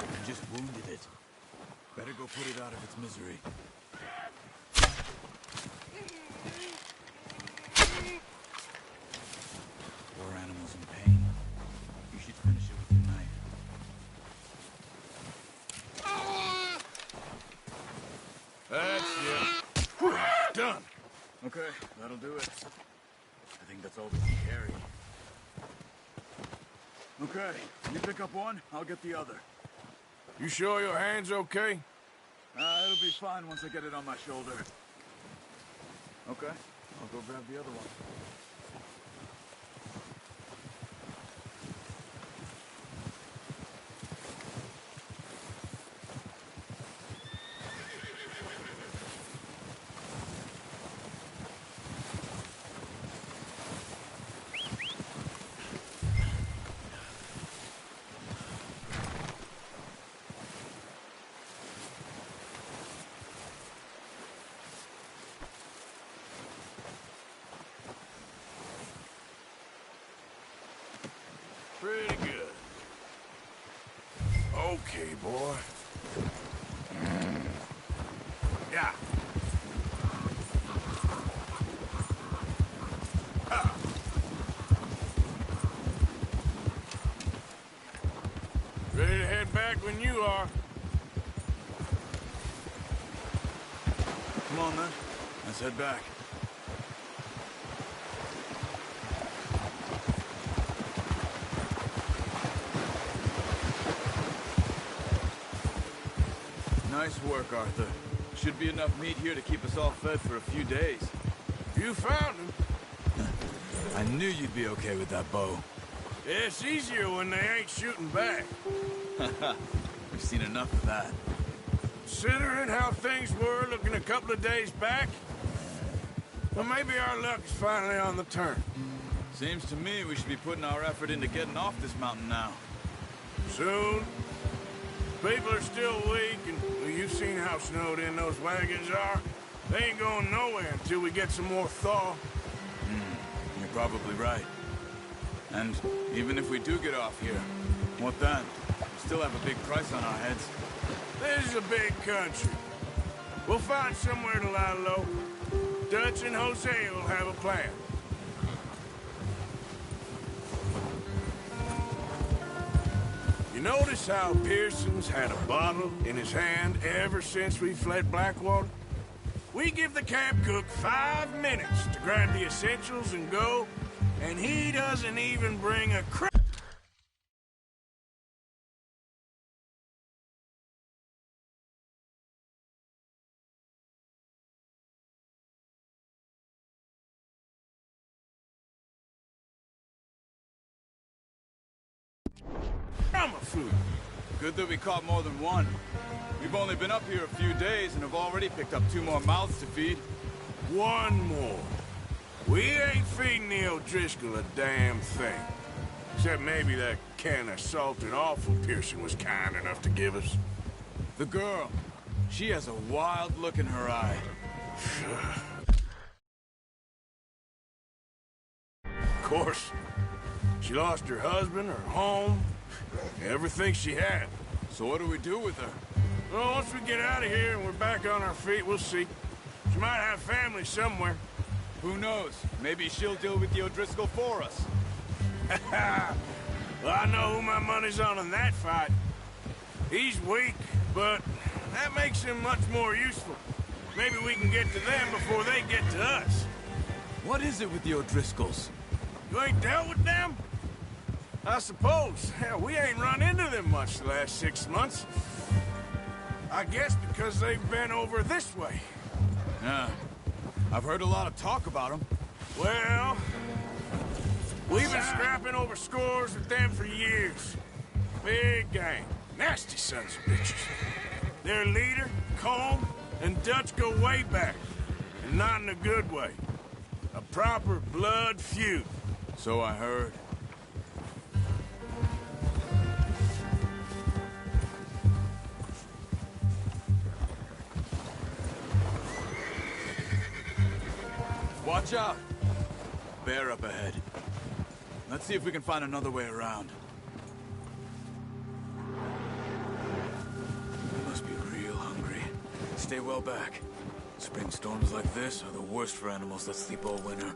You just wounded it. Better go put it out of its misery. Poor animal's in pain. You should finish it with your knife. That's it. Whew, done. Okay, that'll do it. I think that's all we can carry. Okay, you pick up one, I'll get the other. You sure your hand's okay? It'll be fine once I get it on my shoulder. Okay, I'll go grab the other one. Pretty good. Okay, boy. Yeah. Ready to head back when you are. Come on then, let's head back. Nice work, Arthur. Should be enough meat here to keep us all fed for a few days. You found him. I knew you'd be okay with that bow. It's easier when they ain't shooting back. We've seen enough of that. Considering how things were looking a couple of days back, well, maybe our luck is finally on the turn. Seems to me we should be putting our effort into getting off this mountain now. Soon. People are still weak, and well, you've seen how snowed in those wagons are. They ain't going nowhere until we get some more thaw. You're probably right. And even if we do get off here, what then? We still have a big price on our heads. This is a big country. We'll find somewhere to lie low. Dutch and Jose will have a plan. You notice how Pearson's had a bottle in his hand ever since we fled Blackwater? We give the camp cook 5 minutes to grab the essentials and go, and he doesn't even bring a crap. Food. Good that we caught more than one. We've only been up here a few days and have already picked up 2 more mouths to feed. One more. We ain't feeding the O'Driscoll a damn thing. Except maybe that can of salted offal Pearson was kind enough to give us. The girl. She has a wild look in her eye. Of course. She lost her husband, her home, everything she had. So what do we do with her? Well, once we get out of here and we're back on our feet, we'll see. She might have family somewhere. Who knows? Maybe she'll deal with the O'Driscoll for us. Well, I know who my money's on in that fight. He's weak, but that makes him much more useful. Maybe we can get to them before they get to us. What is it with the O'Driscolls? You ain't dealt with them? I suppose. Hell, we ain't run into them much the last 6 months. I guess because they've been over this way. Yeah. I've heard a lot of talk about them. Well, we've been scrapping over scores with them for years. Big gang. Nasty sons of bitches. Their leader, Colm, and Dutch go way back. And not in a good way. A proper blood feud. So I heard. Watch out! Bear up ahead. Let's see if we can find another way around. stay well back. Spring storms like this are the worst for animals that sleep all winter.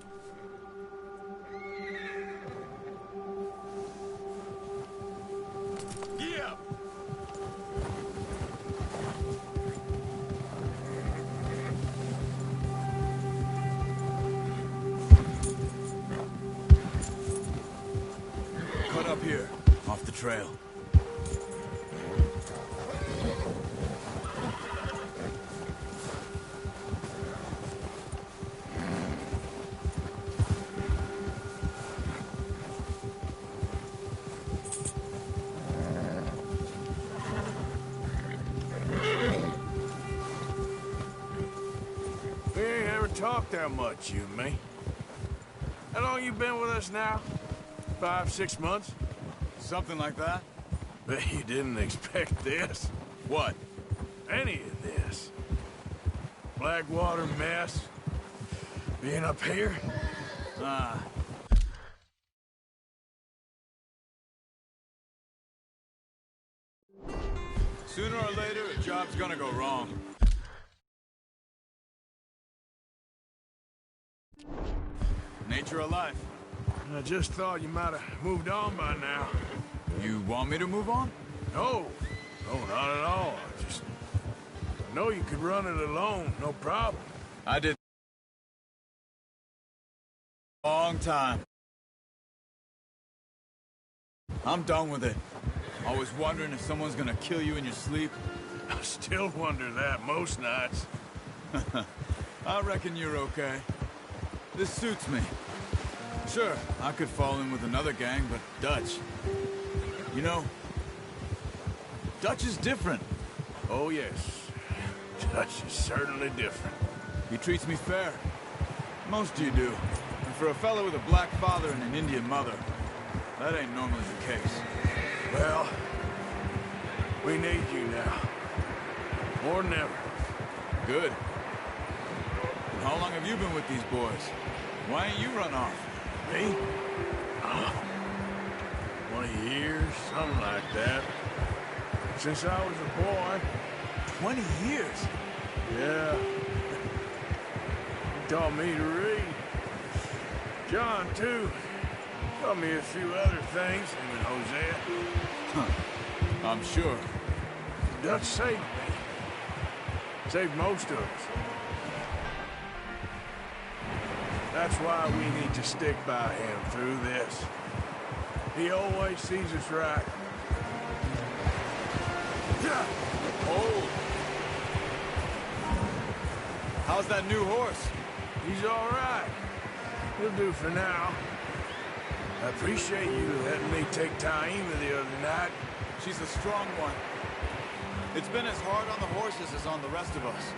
Yeah! Cut up here, off the trail. We ain't ever talked that much, you and me. How long you been with us now? 5, 6 months? Something like that? Bet you didn't expect this. What? Any of this. Blackwater mess. Being up here. Ah. Sooner or later, a job's gonna go wrong. Nature of life. I just thought you might have moved on by now. You want me to move on? No. No, not at all. I know you could run it alone, no problem. I did. Long time. I'm done with it. Always wondering if someone's gonna kill you in your sleep. I still wonder that most nights. I reckon you're okay. This suits me. Sure, I could fall in with another gang, but Dutch... You know, Dutch is different. Oh, yes. Dutch is certainly different. He treats me fair. Most of you do. And for a fellow with a black father and an Indian mother, that ain't normally the case. Well, we need you now. More than ever. Good. And how long have you been with these boys? Why ain't you run off? Me? 20 years, something like that. Since I was a boy. 20 years? Yeah. He taught me to read. John, too. Taught me a few other things, him and Hosea. Huh. I'm sure. Dutch saved me. Saved most of us. That's why we need to stick by him through this. He always sees us right. Oh! How's that new horse? He's all right. He'll do for now. I appreciate you letting me take Taima the other night. She's a strong one. It's been as hard on the horses as on the rest of us.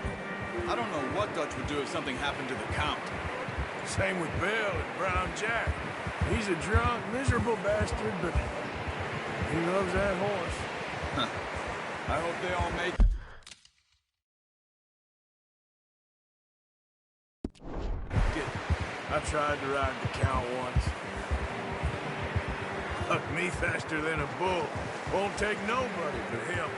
I don't know what Dutch would do if something happened to the Count. Same with Bill and Brown Jack. He's a drunk, miserable bastard, but he loves that horse. Huh. I hope they all make... I tried to ride the Count once. Hucked me faster than a bull. Won't take nobody but him.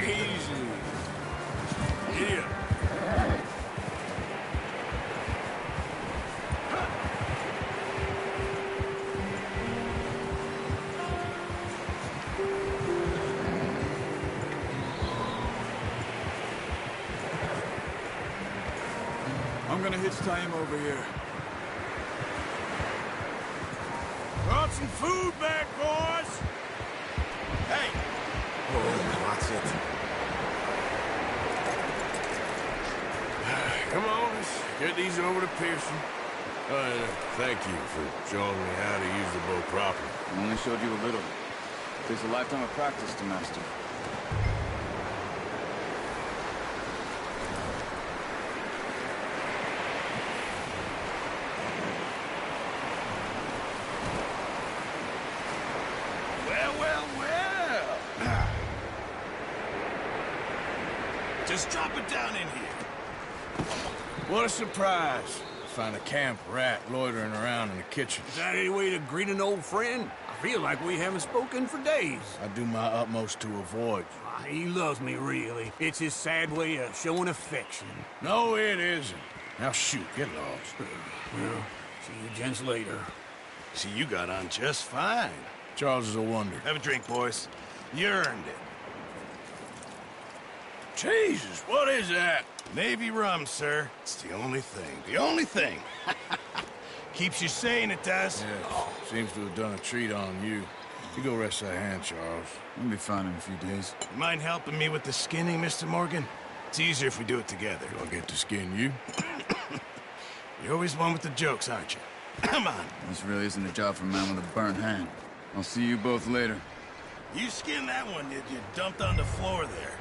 Easy. Idiot. I'm gonna hitch Taima over here. Brought some food back, boys. Hey! Oh, that's it. Come on, let's get these over to Pearson. Thank you for showing me how to use the bow properly. I only showed you a little. It takes a lifetime of practice to master. Well. Just drop it down in here. What a surprise. Find a camp rat loitering around in the kitchen. Is that any way to greet an old friend? I feel like we haven't spoken for days. I do my utmost to avoid you. He loves me, really. It's his sad way of showing affection. No, it isn't. Now shoot, get lost. Well, see you gents later. See, you got on just fine. Charles is a wonder. Have a drink, boys. You earned it. Jesus, what is that? Navy rum, sir. It's the only thing. The only thing. Keeps you sane, it does. Yes, seems to have done a treat on you. You go rest that hand, Charles. I'll be fine in a few days. You mind helping me with the skinning, Mr. Morgan? It's easier if we do it together. Do I get to skin you? You're always one with the jokes, aren't you? Come on. This really isn't a job for a man with a burnt hand. I'll see you both later. You skinned that one, did you? Dumped on the floor there.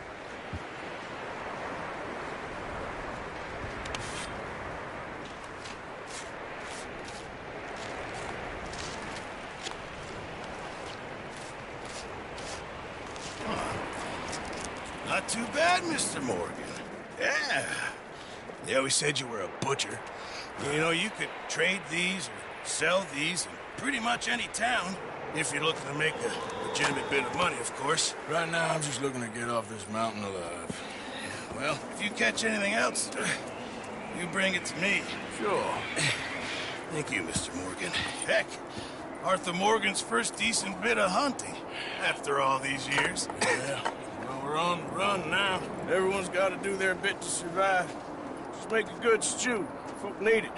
Not too bad, Mr. Morgan. Yeah. They always said you were a butcher. You know, you could trade these or sell these in pretty much any town. If you're looking to make a legitimate bit of money, of course. Right now, I'm just looking to get off this mountain alive. Well, if you catch anything else, you bring it to me. Sure. Thank you, Mr. Morgan. Heck, Arthur Morgan's first decent bit of hunting after all these years. Yeah. Well, we're on the run now. Everyone's got to do their bit to survive. Just make a good stew. Folk need it.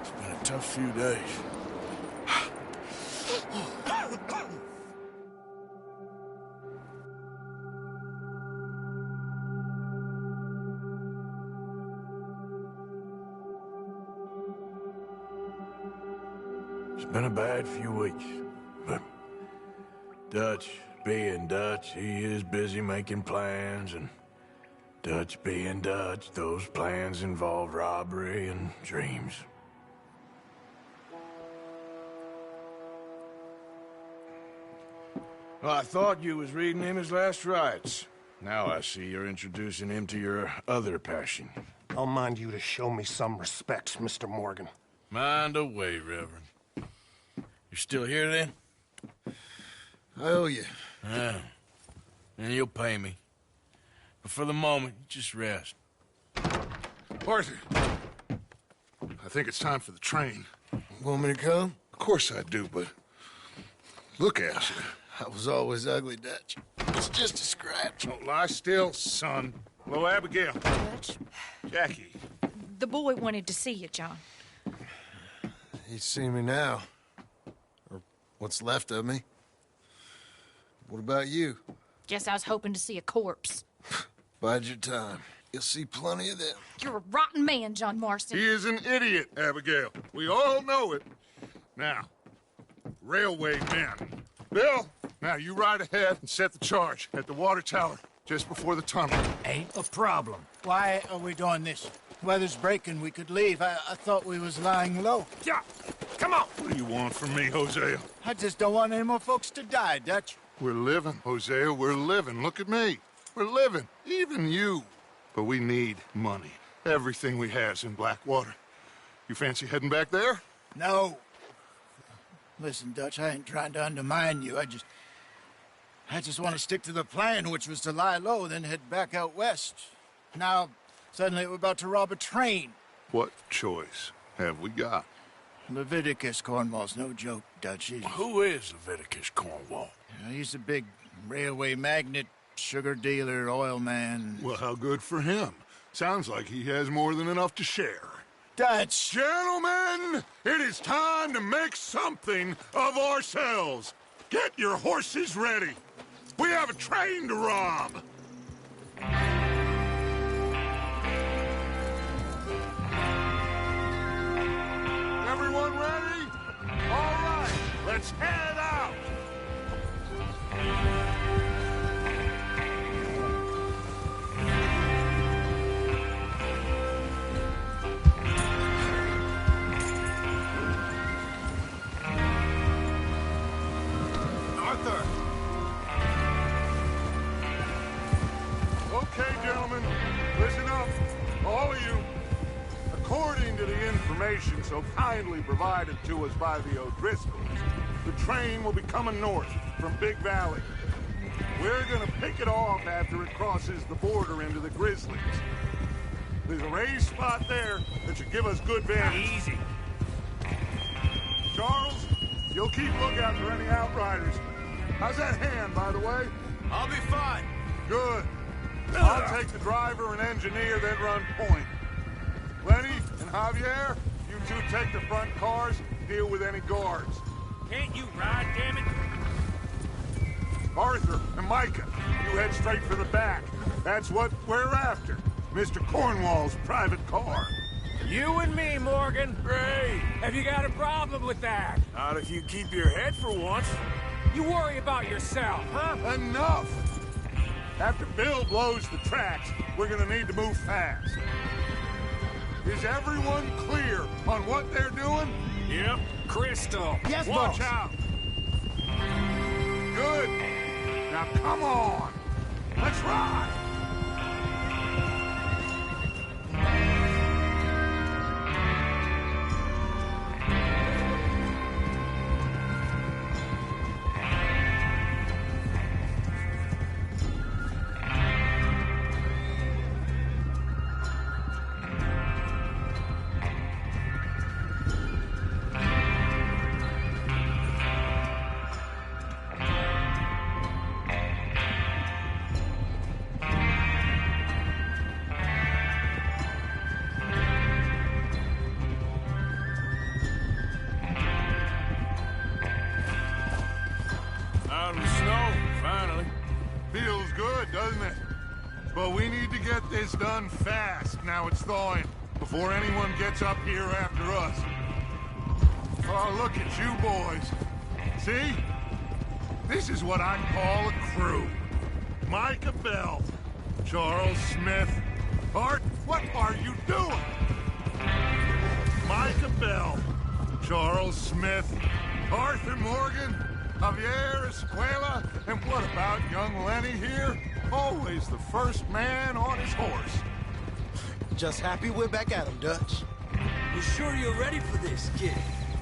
It's been a tough few days. It's been a bad few weeks, but Dutch being Dutch, he is busy making plans, and Dutch being Dutch, those plans involve robbery and dreams. Well, I thought you was reading him his last rites. Now I see you're introducing him to your other passion. I'll mind you to show me some respect, Mr. Morgan. Mind away, Reverend. You still here, then? I owe you. Yeah. And you'll pay me. But for the moment, just rest. Arthur, I think it's time for the train. Want me to come? Of course I do, but look at you. I was always ugly, Dutch. It's just a scratch. Don't lie still, son. Hello, Abigail. Dutch, Jackie. the boy wanted to see you, John. He's seen me now. Or what's left of me. What about you? Guess I was hoping to see a corpse. Bide your time. You'll see plenty of them. You're a rotten man, John Marston. He is an idiot, Abigail. We all know it. Now, railway men. Bill, now you ride ahead and set the charge at the water tower just before the tunnel. Ain't a problem. Why are we doing this? Weather's breaking. We could leave. I thought we was lying low. Yeah, come on. What do you want from me, Hosea? I just don't want any more folks to die, Dutch. We're living, Hosea. We're living. Look at me. We're living. Even you. But we need money. Everything we has in Blackwater. You fancy heading back there? No. Listen, Dutch, I ain't trying to undermine you. I just want to stick to the plan, which was to lie low, then head back out west. Now, suddenly we're about to rob a train. What choice have we got? Leviticus Cornwall's no joke, Dutch. Who is Leviticus Cornwall? He's a big railway magnate, sugar dealer, oil man. Well, how good for him. Sounds like he has more than enough to share. Dutch! Gentlemen, it is time to make something of ourselves. Get your horses ready. We have a train to rob. Everyone ready? All right, let's head out. information so kindly provided to us by the O'Driscolls, the train will be coming north from Big Valley. We're gonna pick it off after it crosses the border into the Grizzlies. There's a raised spot there that should give us good vantage. Easy. Charles, you'll keep lookout for any outriders. How's that hand, by the way? I'll be fine. Good. I'll take the driver and engineer, then run point. Lenny and Javier, you two take the front cars, deal with any guards. Can't you ride, damn it? Arthur and Micah, you head straight for the back. That's what we're after. Mr. Cornwall's private car. You and me, Morgan. Great. Have you got a problem with that? Not if you keep your head for once. You worry about yourself, huh? Enough! After Bill blows the tracks, we're gonna need to move fast. Is everyone clear on what they're doing? Yep. Crystal. Yes, Watch boss. out! Good. Now come on! Let's ride! Out in the snow, finally. Feels good, doesn't it? But we need to get this done fast now it's thawing, before anyone gets up here after us. Oh, look at you boys. See? This is what I call a crew. Micah Bell, Charles Smith. Art, what are you doing? Micah Bell, Charles Smith, Arthur Morgan, Javier Escuela, and what about young Lenny here? Always the first man on his horse. Just happy we're back at him, Dutch. You sure you're ready for this, kid?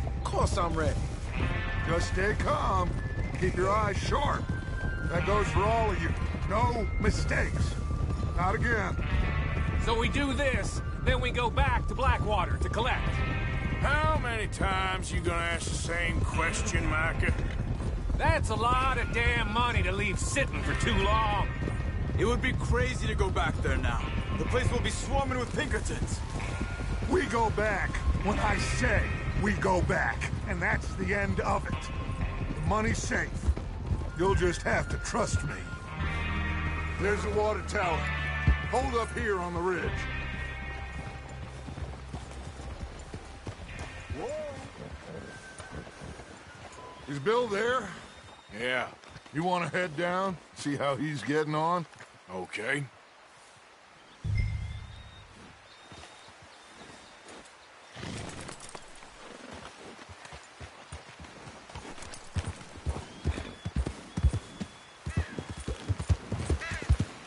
Of course I'm ready. Just stay calm. Keep your eyes sharp. That goes for all of you. No mistakes. Not again. So we do this, then we go back to Blackwater to collect. How many times you gonna ask the same question, Micah? That's a lot of damn money to leave sitting for too long. It would be crazy to go back there now. The place will be swarming with Pinkertons. We go back when I say we go back, and that's the end of it. The money's safe. You'll just have to trust me. There's the water tower. Hold up here on the ridge. Whoa. Is Bill there? Yeah. You want to head down, see how he's getting on? Okay.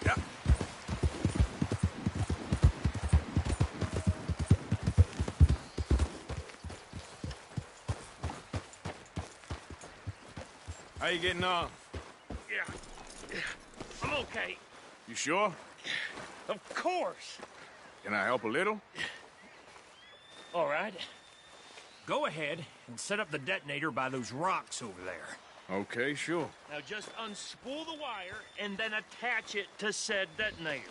Yeah. How you getting on? Yeah. I'm okay. You sure? Of course. Can I help a little? All right. Go ahead and set up the detonator by those rocks over there. Okay, sure. Now just unspool the wire and then attach it to said detonator.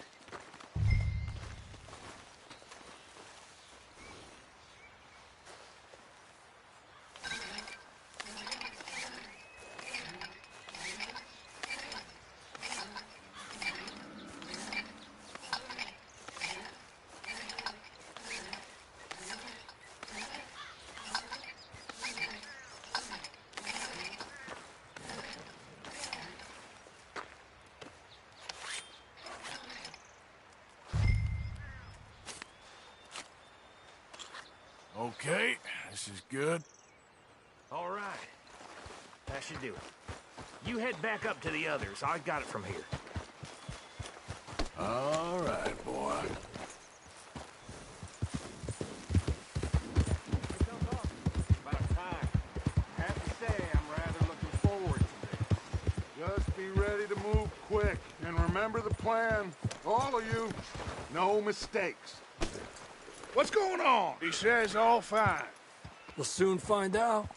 Okay, this is good. All right. That should do it. You head back up to the others. I got it from here. All right, boy. be ready to move quick. And remember the plan. All of you, no mistakes. What's going on? He says all fine. We'll soon find out.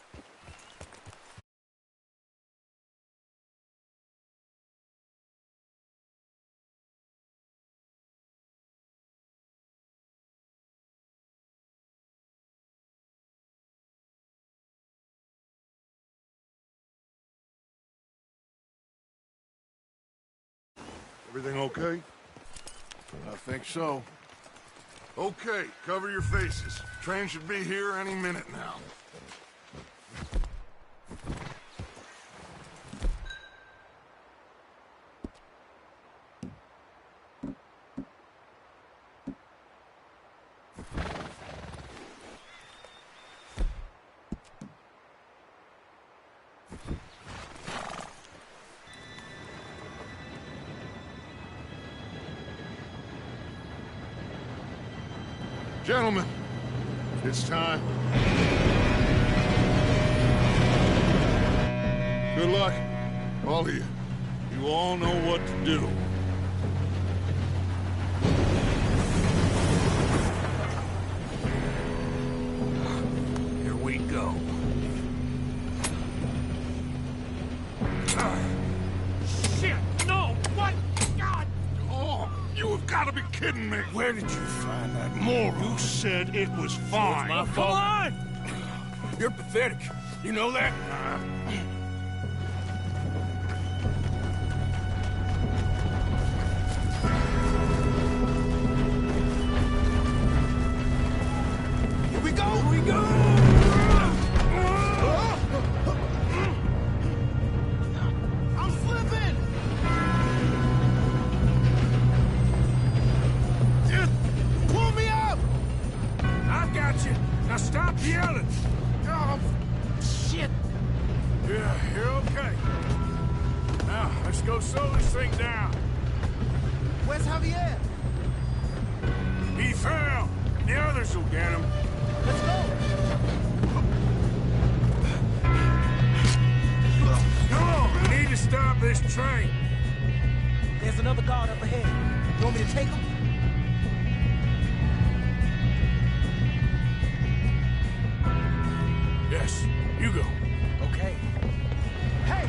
Everything okay? I think so. Okay, cover your faces. Train should be here any minute now. Gentlemen, it's time. Good luck, all of you. You all know what to do. Here we go. Shit! No! What? God! Oh, you have got to be kidding me. Where did you find that moron? You said it was fine. My fault. Come on! You're pathetic. You know that? Here we go! Here we go! I'm slipping! Just pull me up! I got you. Now stop yelling. Oh, shit! Yeah, you're okay. Now, let's go slow this thing down. Where's Javier? He fell. The others will get him. Let's go! Come on, we need to stop this train. There's another guard up ahead. You want me to take him? Yes, you go. Okay. Hey!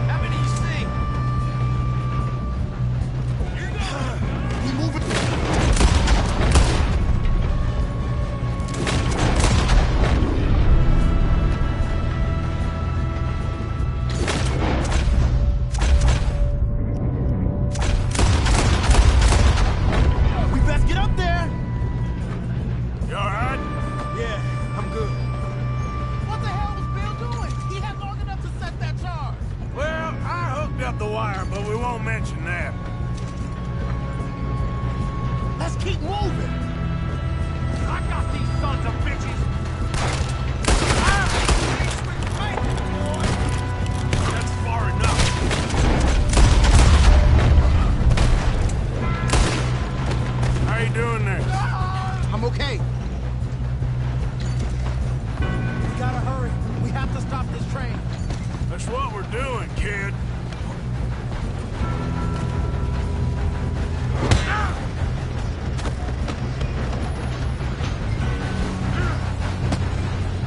Have an easy. We moving. We best get up there! You all right? Yeah, I'm good. What the hell was Bill doing? He had long enough to set that charge. Well, I hooked up the wire, but we won't mention that. Let's keep moving. I got these sons of bitches. That's far enough. How you doing there? I'm okay. We gotta hurry. We have to stop this train. That's what we're doing, kid.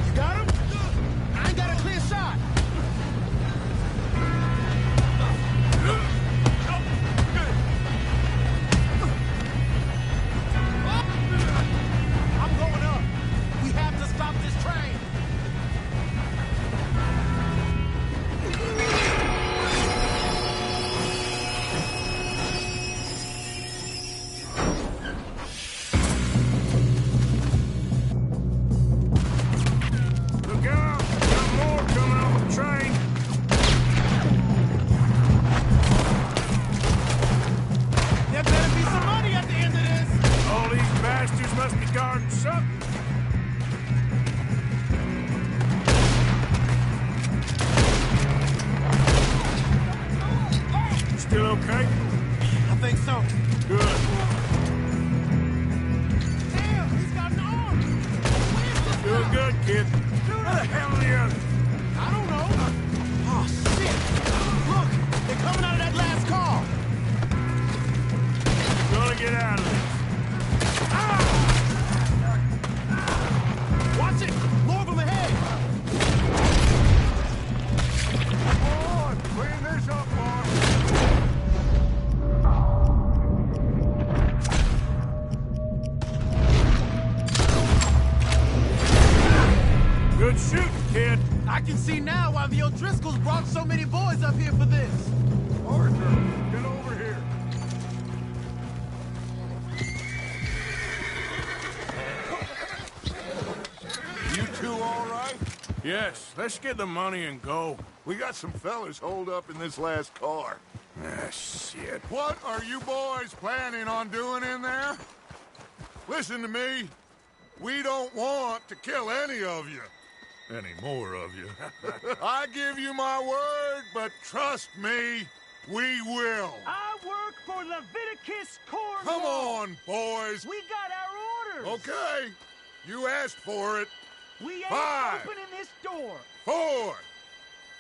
You got him? I ain't got a clear shot. I'm going up. We have to stop this train. shooting, kid. I can see now why the O'Driscolls brought so many boys up here for this. Arthur, get over here. You two all right? Yes, let's get the money and go. We got some fellas holed up in this last car. Ah, shit. What are you boys planning on doing in there? Listen to me. We don't want to kill any of you. Any more of you. I give you my word, but trust me, we will. I work for Leviticus Cornwall. Come on, boys. We got our orders. Okay. You asked for it. We ain't 5, opening this door. 4,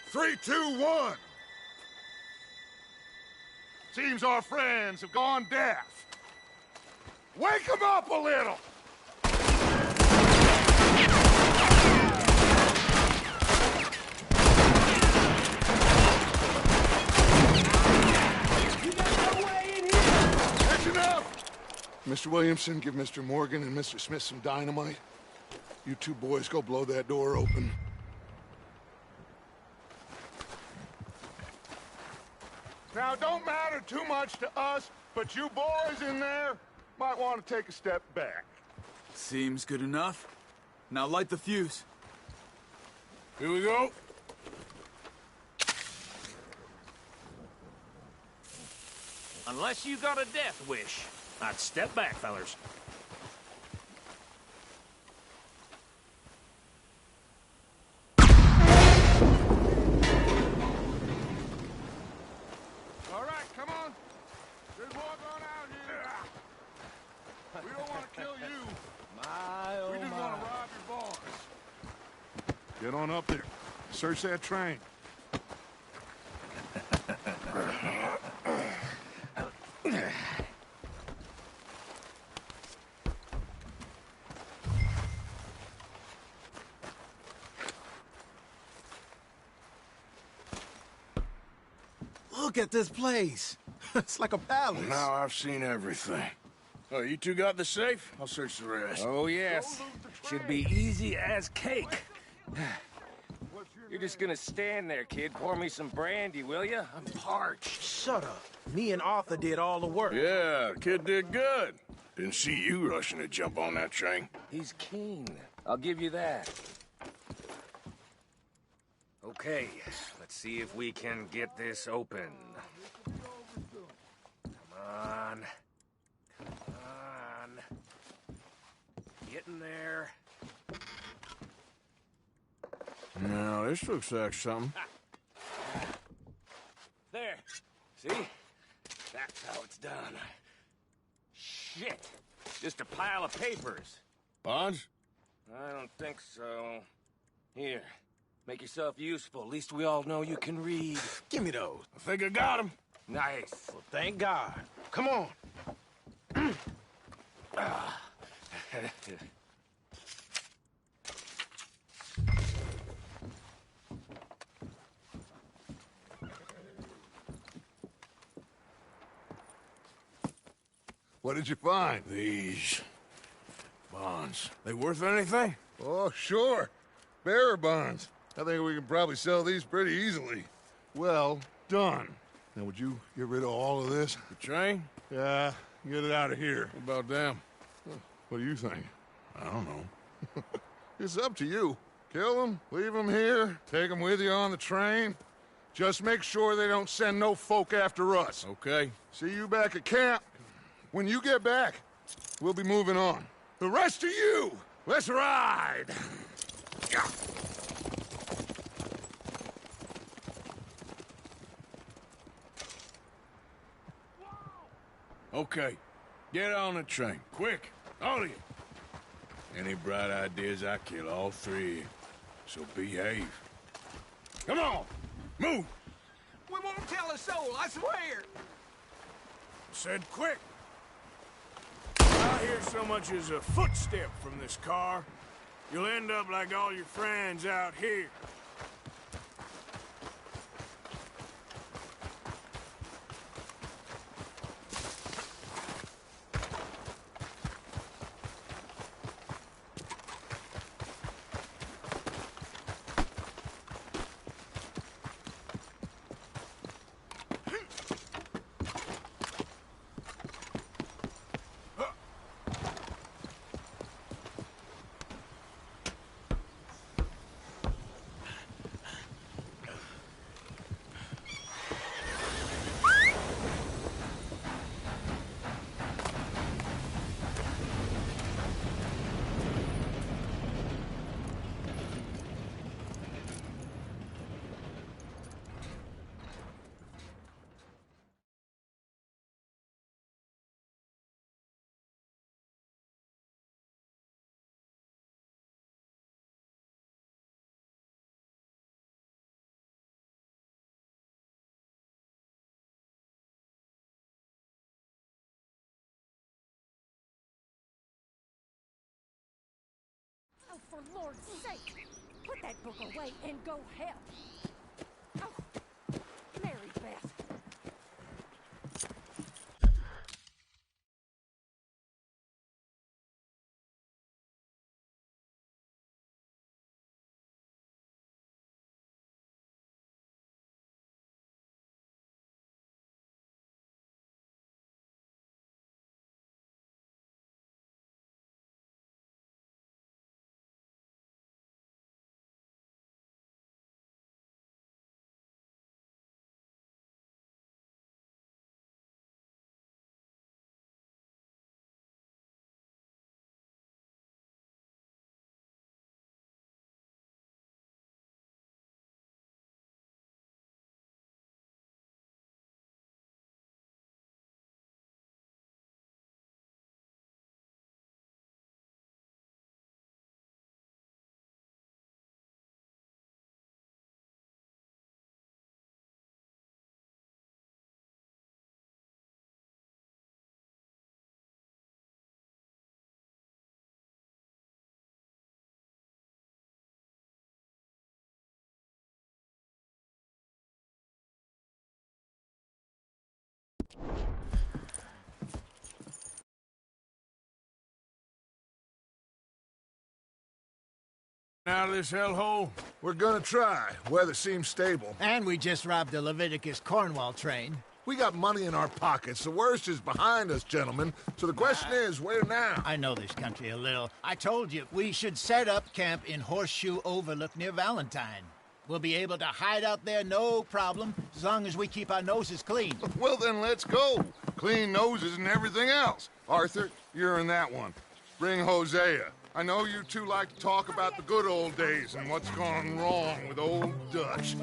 3, 2, 1. Seems our friends have gone deaf. Wake them up a little! You got no way in here. That's enough! Mr. Williamson, give Mr. Morgan and Mr. Smith some dynamite. You two boys go blow that door open. Now, it don't matter too much to us, but you boys in there might want to take a step back. Seems good enough. Now light the fuse. Here we go. Unless you got a death wish, I'd step back, fellers. All right, come on. Just walk on out here. We don't want to kill you. We just want to rob your boss. Get on up there. Search that train. Look at this place. It's like a palace. Now I've seen everything. Oh, you two got the safe? I'll search the rest. Oh, yes. Should be easy as cake. You're just gonna stand there, kid. Pour me some brandy, will you? I'm parched. Shut up. Me and Arthur did all the work. Yeah, kid did good. Didn't see you rushing to jump on that train. He's keen. I'll give you that. Okay, let's see if we can get this open. Come on. Come on. Get in there. No, this looks like something. There. See? That's how it's done. Shit. Just a pile of papers. Bonds? I don't think so. Here. Make yourself useful. At least we all know you can read. Give me those. I think I got him. Nice. Well, thank God. Come on. What did you find? These bonds. They worth anything? Oh, sure. Bearer bonds. I think we can probably sell these pretty easily. Well done. Now, would you get rid of all of this? The train? Yeah, get it out of here. What about them? What do you think? I don't know. It's up to you. Kill them, leave them here, take them with you on the train. Just make sure they don't send no folk after us. Okay. See you back at camp. When you get back, we'll be moving on. The rest of you, let's ride! Yeah. Okay. Get on the train. Quick. All of you. Any bright ideas, I kill all three of you. So behave. Come on! Move! We won't tell a soul, I swear. Said quick. I hear so much as a footstep from this car, you'll end up like all your friends out here. Lord's sake! Put that book away and go help. Oh, Mary Beth. Out of this hellhole? We're gonna try. Weather seems stable. And we just robbed the Leviticus Cornwall train. We got money in our pockets. The worst is behind us, gentlemen. So the question is, where now? I know this country a little. I told you, we should set up camp in Horseshoe Overlook near Valentine. We'll be able to hide out there no problem, as long as we keep our noses clean. Well, then let's go. Clean noses and everything else. Arthur, you're in that one. Bring Hosea. I know you two like to talk about the good old days and what's gone wrong with old Dutch.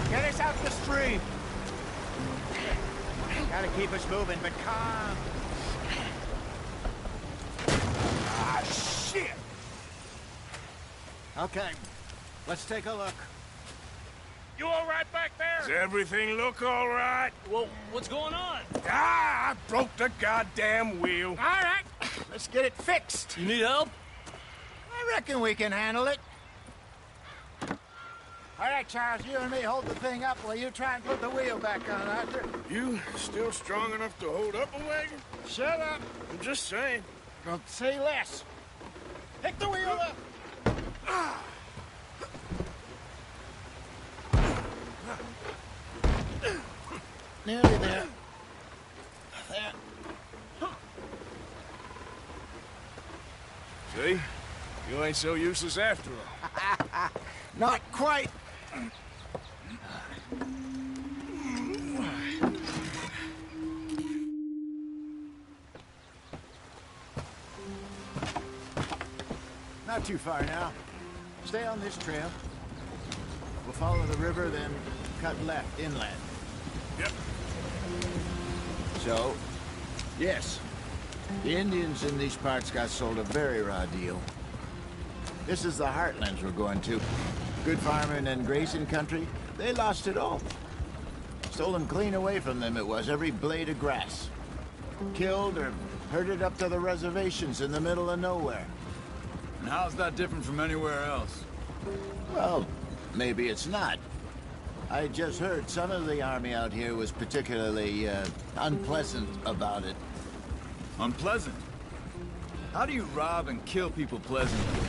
Get us out the stream. Gotta keep us moving, but calm. Ah, shit! Okay, let's take a look. You all right back there? Does everything look all right? Well, what's going on? Ah, I broke the goddamn wheel. All right, let's get it fixed. You need help? I reckon we can handle it. All right, Charles, you and me hold the thing up while you try and put the wheel back on, Arthur. You still strong enough to hold up a wagon? Shut up. I'm just saying. Don't say less. Pick the wheel up. Nearly there. There. See? You ain't so useless after all. Not quite. Not too far now. Stay on this trail. We'll follow the river, then cut left inland. Yep. So, yes, the Indians in these parts got sold a very raw deal. This is the heartlands we're going to. Good farming and grazing country, they lost it all. Stolen clean away from them it was, every blade of grass. Killed or herded up to the reservations in the middle of nowhere. And how's that different from anywhere else? Well, maybe it's not. I just heard some of the army out here was particularly, unpleasant about it. Unpleasant? How do you rob and kill people pleasantly?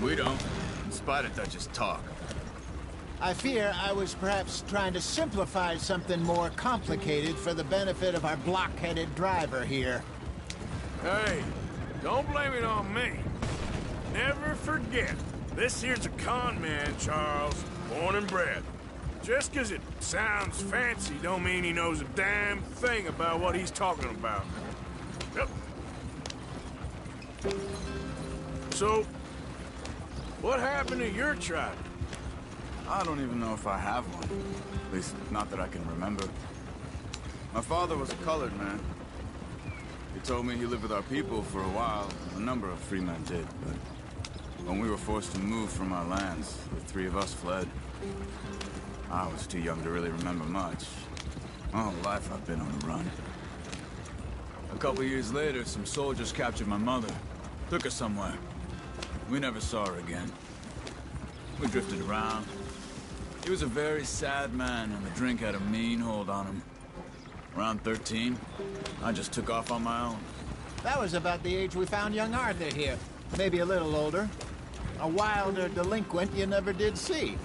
We don't, in spite of Dutch's talk. I fear I was perhaps trying to simplify something more complicated for the benefit of our block-headed driver here. Hey, don't blame it on me. Never forget, this here's a con man, Charles, born and bred. Just 'cause it sounds fancy don't mean he knows a damn thing about what he's talking about. Yep. So, what happened to your tribe? I don't even know if I have one. At least, not that I can remember. My father was a colored man. He told me he lived with our people for a while. A number of free men did, but when we were forced to move from our lands, the three of us fled. I was too young to really remember much. My whole life I've been on the run. A couple years later, some soldiers captured my mother. Took her somewhere. We never saw her again. We drifted around. He was a very sad man, and the drink had a mean hold on him. Around 13, I just took off on my own. That was about the age we found young Arthur here. Maybe a little older. A wilder delinquent you never did see.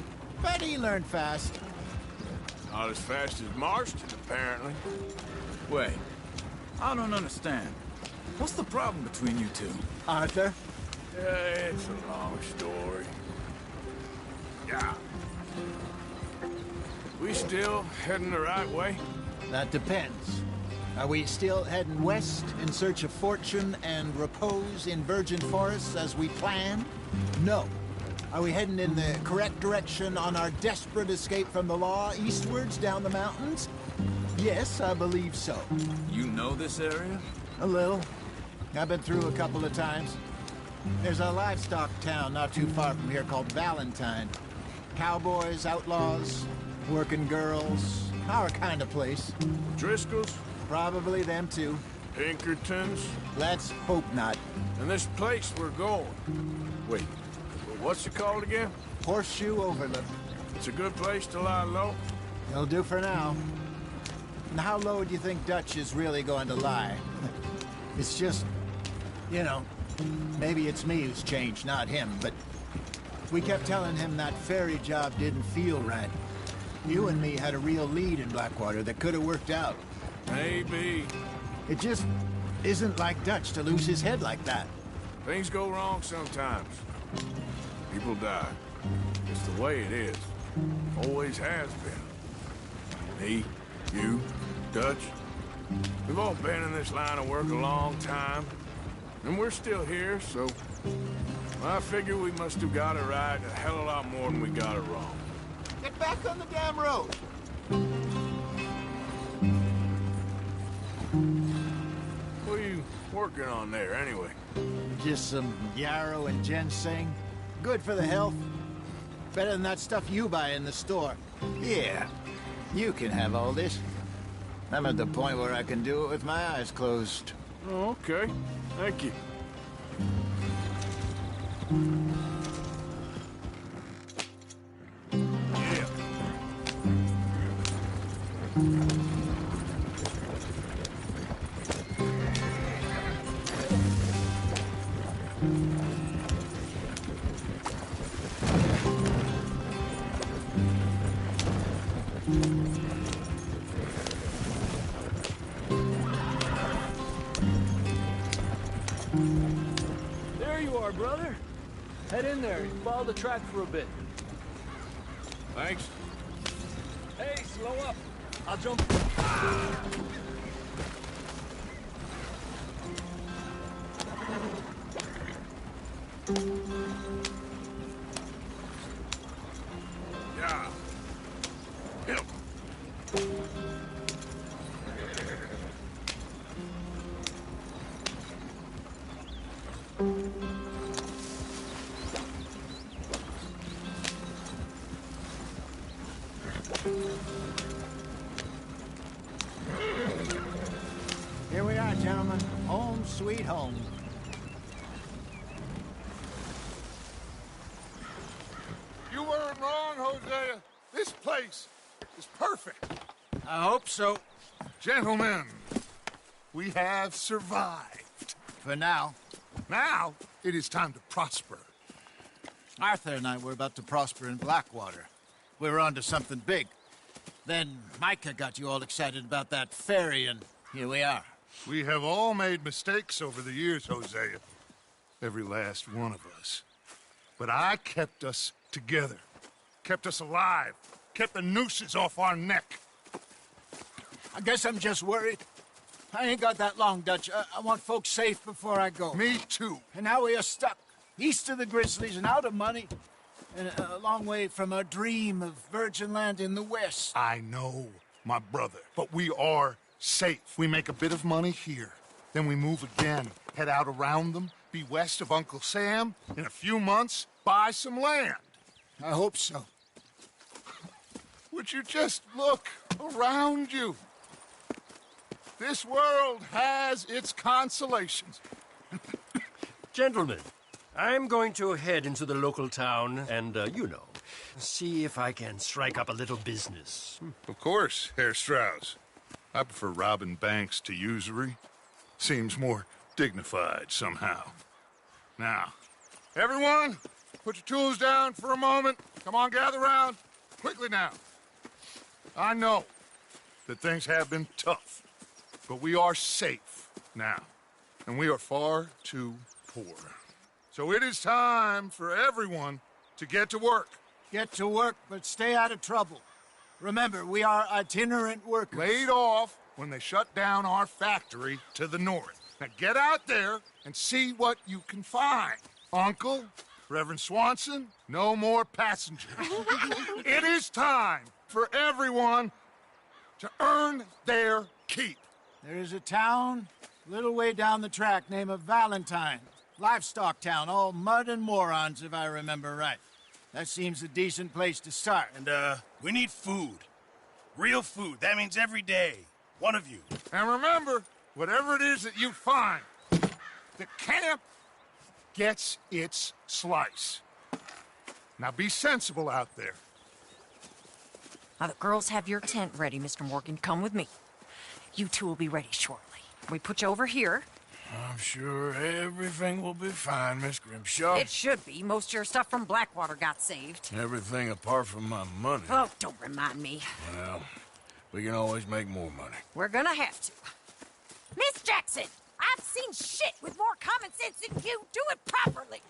But he learned fast. Not as fast as Marston, apparently. Wait, I don't understand. What's the problem between you two? Arthur? It's a long story. Yeah. We still heading the right way? That depends. Are we still heading west in search of fortune and repose in virgin forests as we planned? No. Are we heading in the correct direction on our desperate escape from the law eastwards down the mountains? Yes, I believe so. You know this area? A little. I've been through a couple of times. There's a livestock town not too far from here called Valentine. Cowboys, outlaws, working girls, our kind of place. Driscoll's? Probably them too. Pinkertons? Let's hope not. And this place we're going. Wait, what's it called again? Horseshoe Overlook. It's a good place to lie low? It'll do for now. And how low do you think Dutch is really going to lie? It's just, you know, maybe it's me who's changed, not him, but we kept telling him that ferry job didn't feel right. You and me had a real lead in Blackwater that could have worked out. Maybe. It just isn't like Dutch to lose his head like that. Things go wrong sometimes. People die. It's the way it is. Always has been. Me, you, Dutch. We've all been in this line of work a long time. And we're still here, so I figure we must have got it right a hell of a lot more than we got it wrong. Get back on the damn road! What are you working on there, anyway? Just some yarrow and ginseng. Good for the health. Better than that stuff you buy in the store. Yeah, you can have all this. I'm at the point where I can do it with my eyes closed. Oh, okay. Thank you. Yeah. There you are, brother. Head in there and follow the track for a bit. Thanks. Hey, slow up. I'll jump. Yeah. Help. gentlemen. Home sweet home. You weren't wrong, Hosea. This place is perfect. I hope so. Gentlemen, we have survived. For now. Now, it is time to prosper. Arthur and I were about to prosper in Blackwater. We were onto something big. Then Micah got you all excited about that ferry, and here we are. We have all made mistakes over the years, Hosea. Every last one of us. But I kept us together. Kept us alive. Kept the nooses off our neck. I guess I'm just worried. I ain't got that long, Dutch. I want folks safe before I go. Me too. And now we are stuck. East of the Grizzlies and out of money. And a long way from our dream of virgin land in the west. I know, my brother. But we are safe. We make a bit of money here. Then we move again. Head out around them. Be west of Uncle Sam. In a few months, buy some land. I hope so. Would you just look around you? This world has its consolations. Gentlemen, I'm going to head into the local town and, see if I can strike up a little business. Of course, Herr Strauss. I prefer robbing banks to usury. Seems more dignified somehow. Now, everyone, put your tools down for a moment. Come on, gather round. Quickly now. I know that things have been tough, but we are safe now, and we are far too poor. So it is time for everyone to get to work. Get to work, but stay out of trouble. Remember, we are itinerant workers. Laid off when they shut down our factory to the north. Now get out there and see what you can find. Uncle, Reverend Swanson, no more passengers. It is time for everyone to earn their keep. There is a town a little way down the track named Valentine. Livestock town, all mud and morons, if I remember right. That seems a decent place to start. And, we need food. Real food. That means every day. One of you. And remember, whatever it is that you find, the camp gets its slice. Now be sensible out there. Now, the girls have your tent ready, Mr. Morgan. Come with me. You two will be ready shortly. We put you over here. I'm sure everything will be fine, Miss Grimshaw. It should be. Most of your stuff from Blackwater got saved. Everything apart from my money. Oh, don't remind me. Well, we can always make more money. We're gonna have to. Miss Jackson, I've seen shit with more common sense than you. Do it properly.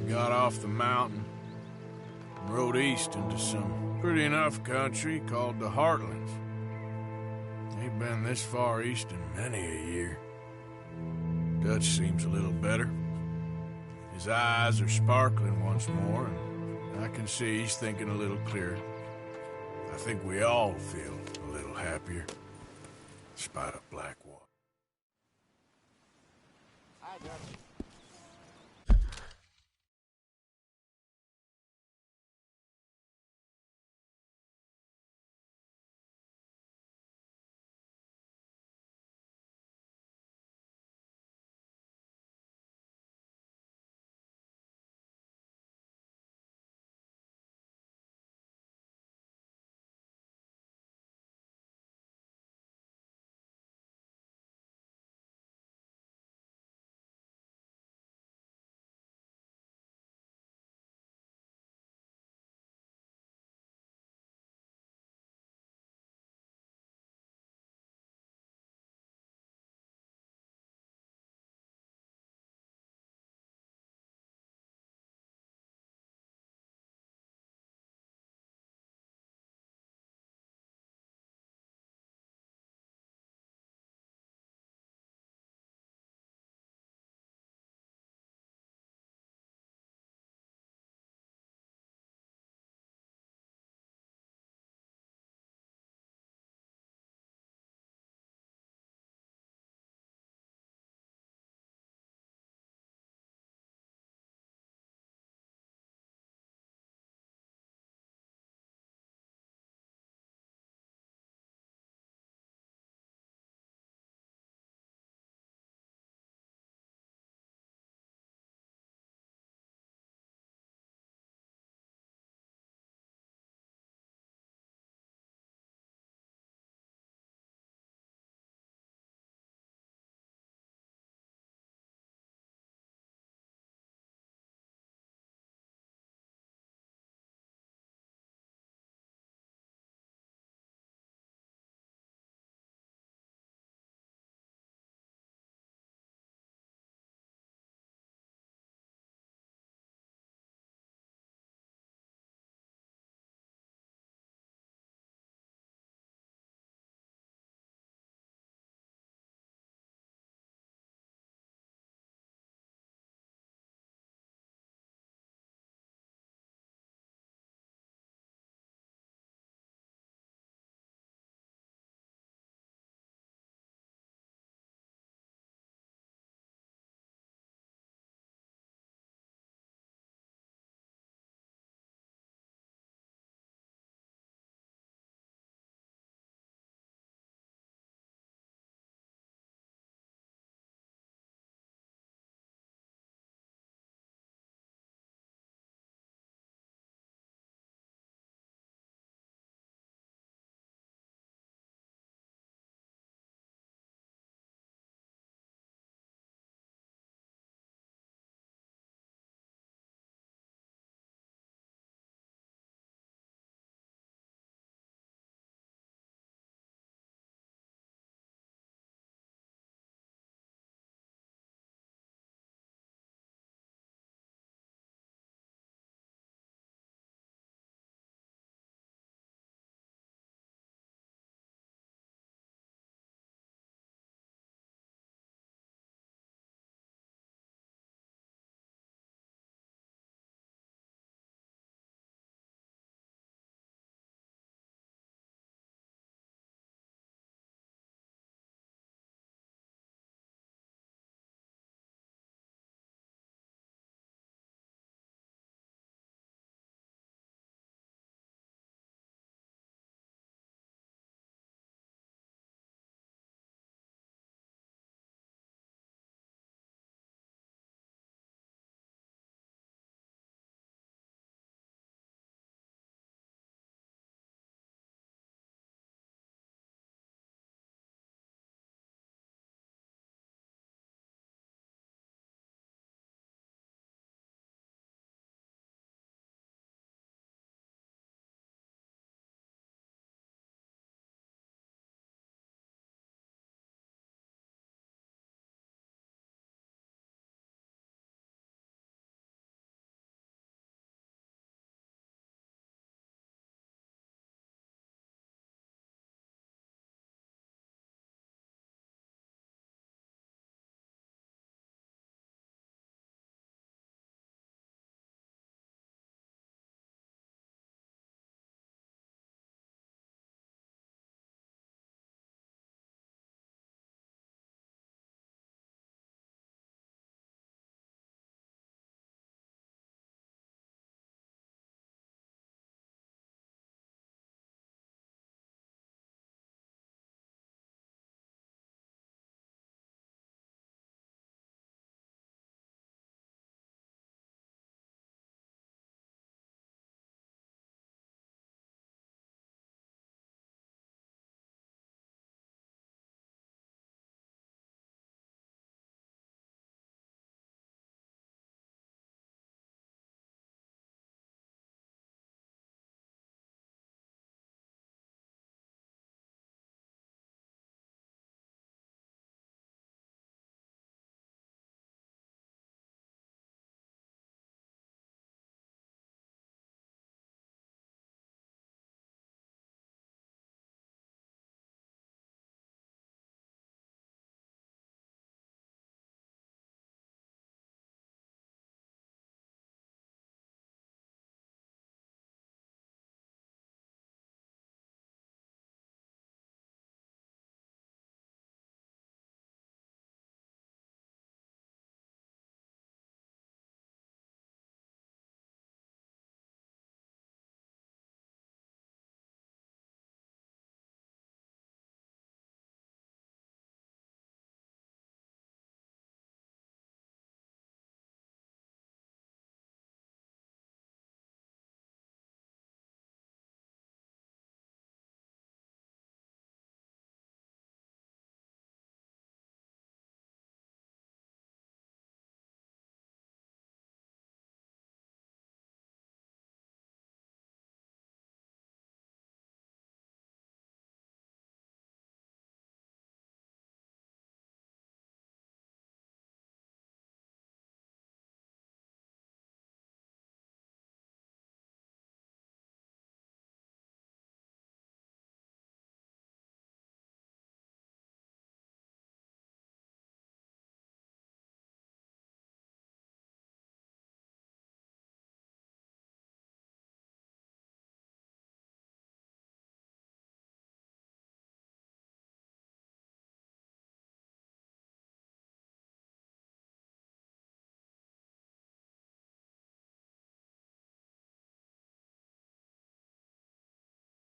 Got off the mountain and rode east into some pretty enough country called the Heartlands. Ain't been this far east in many a year. Dutch seems a little better. His eyes are sparkling once more, and I can see he's thinking a little clearer. I think we all feel a little happier, in spite of Blackwater. Hi, Dutch.